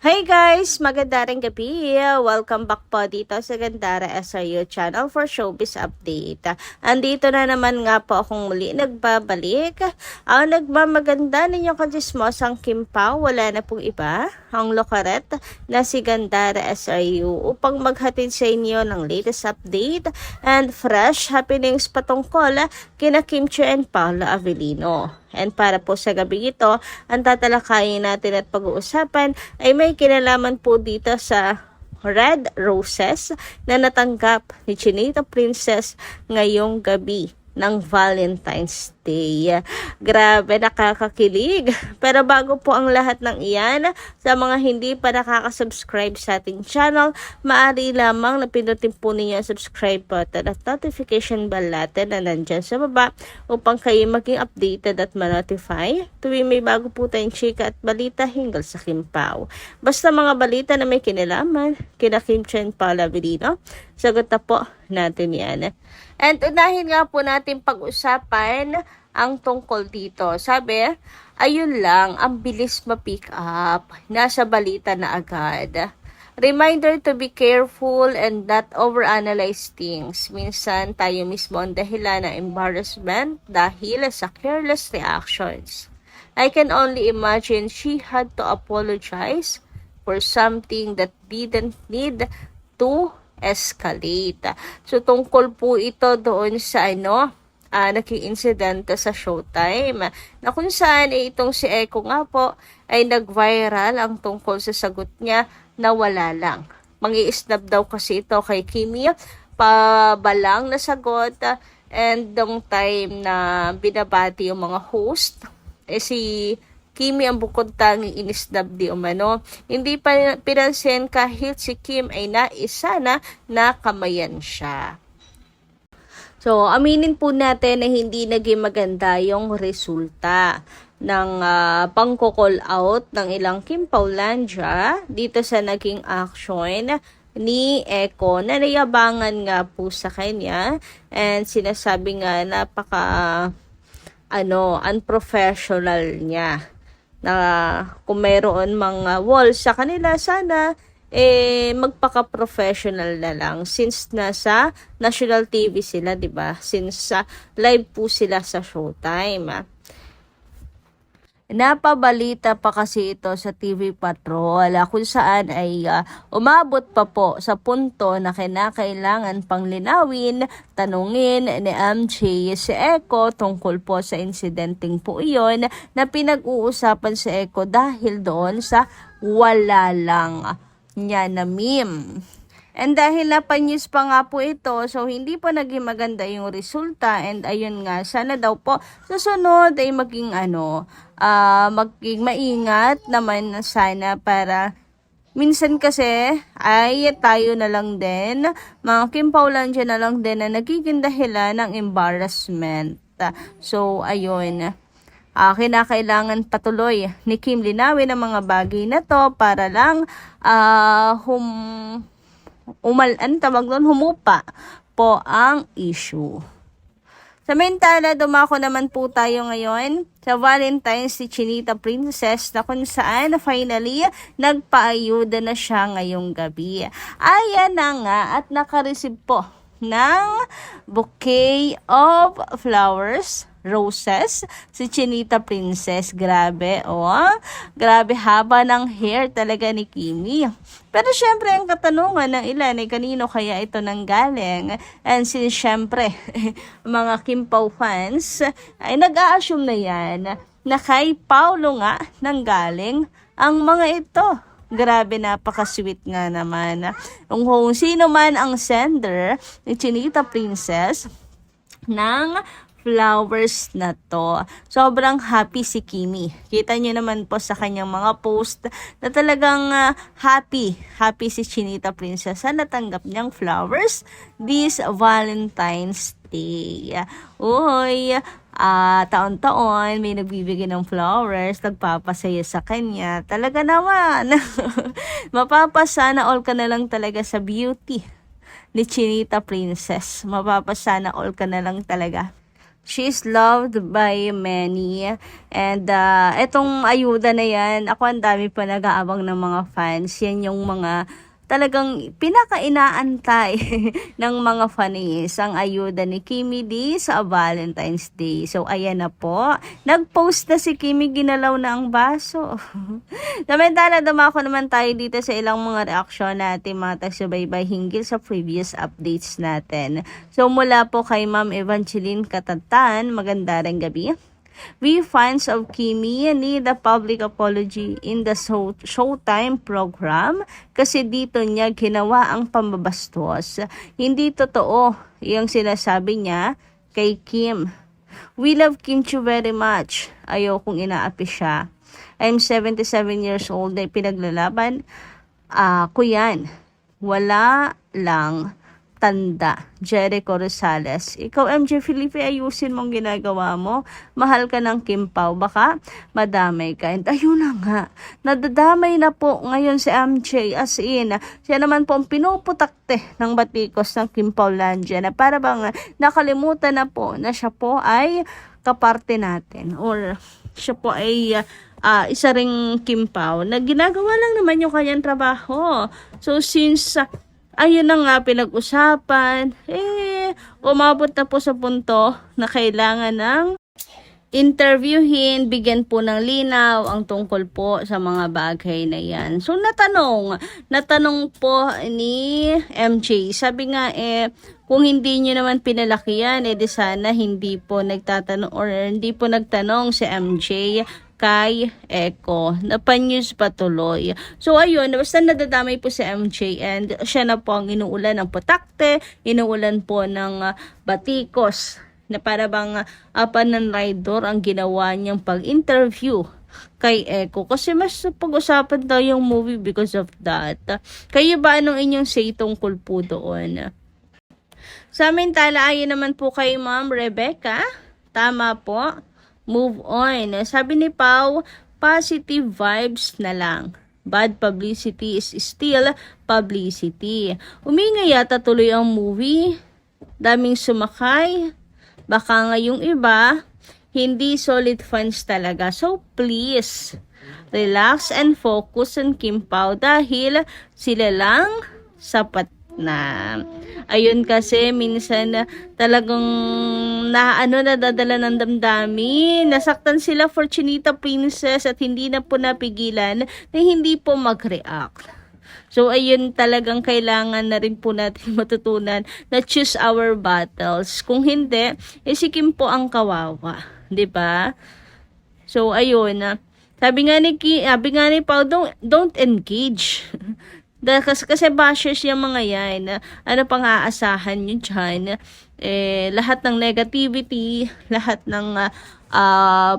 Hi guys! Magandang gabi! Welcome back po dito sa Gandara SRU channel for Showbiz Update. Andito na naman nga po akong muli nagbabalik. Ang nagmamaganda ninyong kajismosang Kim Pao, wala na pong iba, ang lokaret na si Gandara SRU upang maghatid sa inyo ng latest update and fresh happenings patungkol kina Kim Chiu and Paula Avellino. And para po sa gabi ito, ang tatalakayin natin at pag-uusapan ay may kinalaman po dito sa red roses na natanggap ni Chinita Princess ngayong gabi ng Valentine's Day. Grabe, nakakakilig. Pero bago po ang lahat ng iyan, sa mga hindi pa nakaka-subscribe sa ating channel, maaari lamang na pinutin po ninyo ang subscribe button at notification bell natin na nandyan sa baba upang kayo maging updated at ma-notify tuwing may bago po tayong chika at balita hinggil sa Kim Pao. Basta mga balita na may kinalaman, kina Kim Chiu and Paula Avellino, sagot na po natin yan. And unahin nga po natin pag-usapan ang tungkol dito. Sabi, ayun lang, ang bilis ma-pick up. Nasa balita na agad. Reminder to be careful and not overanalyze things. Minsan tayo mismo ang dahilan ng embarrassment dahil sa careless reactions. I can only imagine she had to apologize for something that didn't need to escalate. So, tungkol po ito doon sa naging insidente sa Showtime na kung saan itong si Eko nga po ay nag-viral ang tungkol sa sagot niya na wala lang. Mangi-snap daw kasi ito kay Kimi, pabalang na sagot, and dong time na binabati yung mga host, si Kimi ang bukod tanging inisnab di umano. Hindi pa pinansin kahit si Kim ay naisa na nakamayan siya. So, aminin po natin na hindi naging maganda yung resulta ng pangko-call out ng ilang Kim Paulandia dito sa naging action ni Eko na nayabangan nga po sa kanya and sinasabi nga napaka unprofessional niya na kung mayroon mga walls sa kanila, sana magpaka-professional na lang since nasa national TV sila, 'di ba? Since live po sila sa Showtime. Napabalita pa kasi ito sa TV Patrol kung saan ay umabot pa po sa punto na kinakailangan pang linawin, tanungin ni MJ si Eko tungkol po sa insidenteng po iyon na pinag-uusapan si Eko dahil doon sa wala lang niya na meme. And dahil napanews pa nga po ito, so hindi pa naging maganda yung resulta. And ayun nga, sana daw po susunod ay maging maging maingat naman sana para minsan kasi ay tayo na lang din, mga Kim Paulandia na lang din na nagiging dahilan ng embarrassment. So ayun, kinakailangan patuloy ni Kim linawin ang mga bagay na to para lang humupa po ang issue. Samantala, dumako naman po tayo ngayon sa Valentine's si Chinita Princess na kung saan finally nagpaayuda na siya ngayong gabi. Ayan na nga at nakareceive po ng bouquet of flowers, roses, si Chinita Princess. Grabe, grabe haba ng hair talaga ni Kimi. Pero syempre, ang katanungan ng ilan ay kanino kaya ito nanggaling? And since syempre, mga Kim Pao fans ay nag-a-assume na yan na kay Paulo nga nanggaling ang mga ito. Grabe, napaka-sweet nga naman. Kung sino man ang sender ni Chinita Princess ng flowers na to, sobrang happy si Kimi. Kita nyo naman po sa kanyang mga post na talagang happy si Chinita Princess na natanggap niyang flowers this Valentine's Day. Uy, taon-taon may nagbibigay ng flowers, nagpapasaya sa kanya. Talaga naman, mapapasana all ka na lang talaga sa beauty ni Chinita Princess. Mapapasana all ka na lang talaga She is loved by many. And etong ayuda na yan, ako ang dami pa nag-aabang ng mga fans. Yan yung mga talagang pinaka-inaantay ng mga fans, ang ayuda ni Kimi D sa Valentine's Day. So, ayan na po. Nag-post na si Kimi, ginalaw na ang baso. Samantala, dumako naman tayo dito sa ilang mga reaksyon natin, mga taga-subaybay hinggil sa previous updates natin. So, mula po kay Ma'am Evangeline Katatan, maganda ring gabi. We fans of Kimi need a public apology in the Showtime program kasi dito niya ginawa ang pambabastos. Hindi totoo yung sinasabi niya kay Kim. We love Kim Chiu very much. Ayaw kong inaapi siya. I'm 77 years old na pinaglalaban. Ko yan. Wala lang tanda. Jericho Rosales. Ikaw, MJ Felipe, ayusin mong ginagawa mo. Mahal ka ng Kim Pao. Baka madamay ka. And ayun na nga. Nadadamay na po ngayon si MJ. As in, siya naman po ang pinuputakte ng batikos ng Kim Pao Landia na para bang nakalimutan na po na siya po ay kaparte natin. Or siya po ay isa ring Kim Pao na ginagawa lang naman yung kanyang trabaho. So, since ayun na nga pinag-usapan, umabot na po sa punto na kailangan ng interviewin, bigyan po ng linaw ang tungkol po sa mga bagay na yan. So, natanong po ni MJ, sabi nga kung hindi nyo naman pinalaki yan, di sana hindi po nagtatanong or hindi po nagtanong si MJ kay Echo. Napanyus pa tuloy. So, ayun, basta nadadamay po si MJ and siya na po ang inuulan ng putakte, inuulan po ng batikos na para bang pananridor ang ginawa niyang pag-interview kay Echo. Kasi mas pag-usapan daw yung movie because of that. Kayo ba anong inyong say tungkol po doon? Samantala, ayon naman po kay Ma'am Rebecca. Tama po. Move on. Sabi ni Pao, positive vibes na lang. Bad publicity is still publicity. Umingay yata tuloy ang movie. Daming sumakay. Baka ngayong iba, hindi solid fans talaga. So please, relax and focus on Kim Pao dahil sila lang sapat na. Ayun kasi minsan talagang nadadala ng damdamin. Nasaktan sila for Chinita Princess at hindi na po napigilan na hindi po mag-react. So ayun, talagang kailangan na rin po natin matutunan na choose our battles. Kung hindi, si Kim po ang kawawa, 'di ba? So ayun, sabi nga ni Pao, don't engage. Kasi bashers yung mga yan. Ano pang aasahan nyo dyan? Lahat ng negativity, lahat ng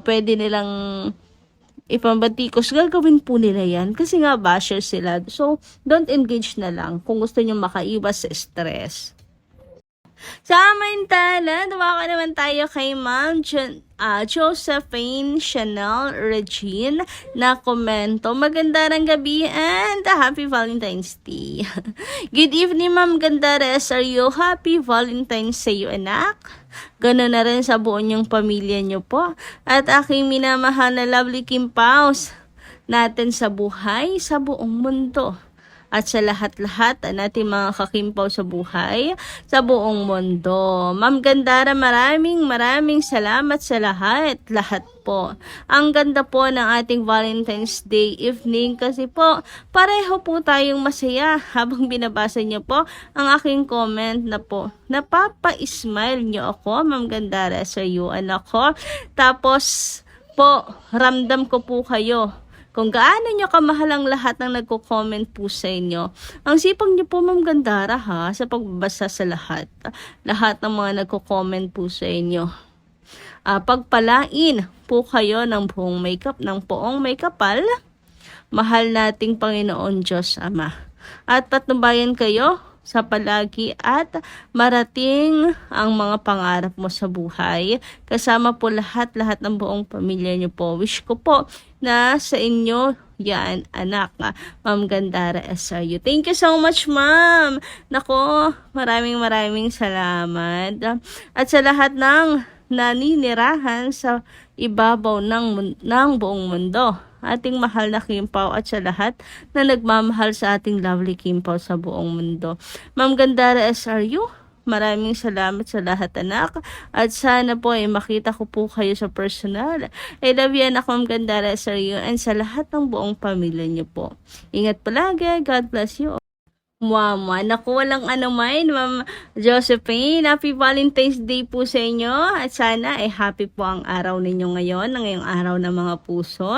pwede nilang ipambatikos, gagawin po nila yan. Kasi nga bashers sila. So, don't engage na lang kung gusto nyo makaiwas sa stress. Samantala, dumako naman tayo kay Ma'am Josephine Chanel Regine na komento. Maganda ng gabi and happy Valentine's Day. Good evening, Ma'am Ganda Resario. Happy Valentine's sa iyo, anak. Ganoon na rin sa buo niyong pamilya niyo po. At aking minamahal na lovely Kim Paus natin sa buhay, sa buong mundo. At sa lahat-lahat natin mga kakimpaw sa buhay, sa buong mundo. Ma'am Gandara, maraming salamat sa lahat po. Ang ganda po ng ating Valentine's Day evening kasi po, pareho po tayong masaya habang binabasa niyo po ang aking comment na po. Napapa-smile niyo ako, Ma'am Gandara, sa iyo, anak ko. Tapos po, ramdam ko po kayo. Kung gaano nyo kamahal ang lahat ng nagko-comment po sa inyo. Ang sipag nyo po, Ma'am Gandara, ha, sa pagbabasa sa lahat. Lahat ng mga nagko-comment po sa inyo. Pagpalain po kayo ng poong may kapal. Mahal nating Panginoon Diyos Ama. At patnubayan kayo sa palagi at marating ang mga pangarap mo sa buhay. Kasama po lahat ng buong pamilya niyo po. Wish ko po na sa inyo yan, anak, Ma'am Gandara SRU. Thank you so much, Ma'am. Nako, maraming salamat. At sa lahat ng naninirahan sa ibabaw ng buong mundo. Ating mahal na Kim Pao at sa lahat na nagmamahal sa ating lovely Kim Pao sa buong mundo. Ma'am Gandara SRU, maraming salamat sa lahat anak at sana po ay makita ko po kayo sa personal. I love you anak Ma'am Gandara SRU and sa lahat ng buong pamilya niyo po. Ingat palagi. God bless you. Mama, naku, walang ano man, Ma'am Josephine. Happy Valentine's Day po sa inyo. At sana ay happy po ang araw ninyo ngayon, ngayong araw ng mga puso.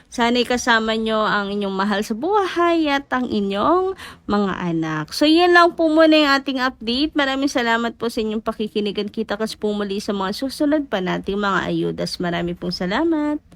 Sana'y kasama nyo ang inyong mahal sa buhay at ang inyong mga anak. So, yan lang po muna yung ating update. Maraming salamat po sa inyong pakikinigan. Kita kas po muli sa mga susunod pa nating mga ayudas. Maraming pong salamat.